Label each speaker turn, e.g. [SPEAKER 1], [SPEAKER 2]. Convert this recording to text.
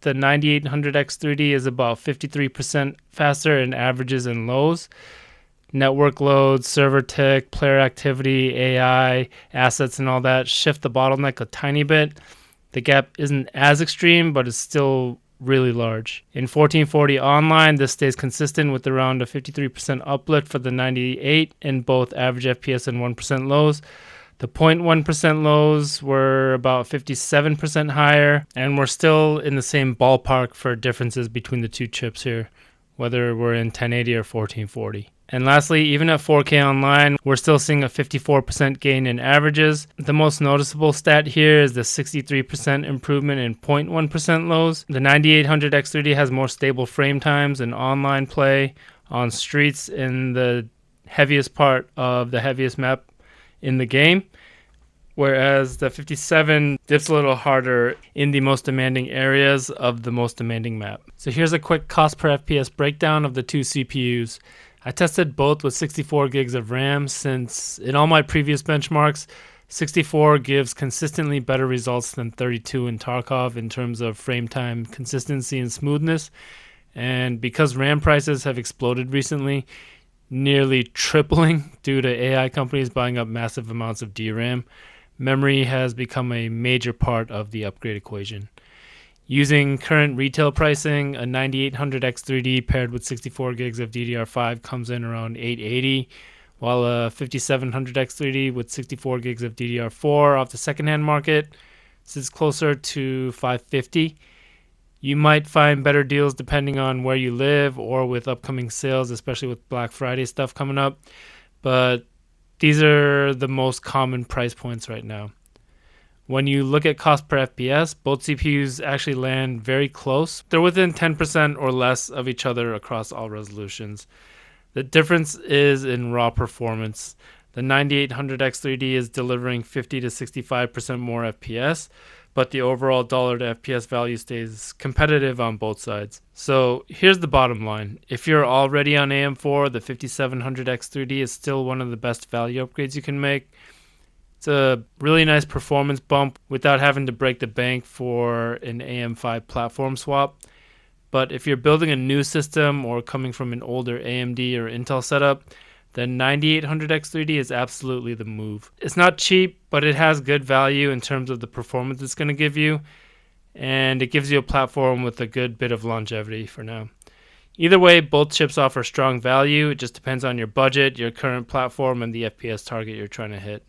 [SPEAKER 1] the 9800X3D is about 53% faster in averages and lows. Network load, server tick, player activity, AI, assets, and all that shift the bottleneck a tiny bit. The gap isn't as extreme, but it's still really large. In 1440 online, this stays consistent with around a 53% uplift for the 98 in both average FPS and 1% lows. The 0.1% lows were about 57% higher, and we're still in the same ballpark for differences between the two chips here, whether we're in 1080 or 1440. And lastly, even at 4K online, we're still seeing a 54% gain in averages. The most noticeable stat here is the 63% improvement in 0.1% lows. The 9800X3D has more stable frame times in online play on streets in the heaviest part of the heaviest map in the game, whereas the 57 dips a little harder in the most demanding areas of the most demanding map. So here's a quick cost per FPS breakdown of the two CPUs. I tested both with 64 gigs of RAM since in all my previous benchmarks, 64 gives consistently better results than 32 in Tarkov in terms of frame time, consistency, and smoothness. And because RAM prices have exploded recently, nearly tripling due to AI companies buying up massive amounts of DRAM, memory has become a major part of the upgrade equation. Using current retail pricing, a 9800X3D paired with 64 gigs of DDR5 comes in around $880, while a 5700X3D with 64 gigs of DDR4 off the secondhand market sits closer to $550. You might find better deals depending on where you live or with upcoming sales, especially with Black Friday stuff coming up. But these are the most common price points right now. When you look at cost per FPS, both CPUs actually land very close. They're within 10% or less of each other across all resolutions. The difference is in raw performance. The 9800X3D is delivering 50 to 65% more FPS, but the overall dollar to FPS value stays competitive on both sides. So here's the bottom line. If you're already on AM4, the 5700X3D is still one of the best value upgrades you can make. It's a really nice performance bump without having to break the bank for an AM5 platform swap. But if you're building a new system or coming from an older AMD or Intel setup, then 9800X3D is absolutely the move. It's not cheap, but it has good value in terms of the performance it's going to give you, and it gives you a platform with a good bit of longevity for now. Either way, both chips offer strong value. It just depends on your budget, your current platform, and the FPS target you're trying to hit.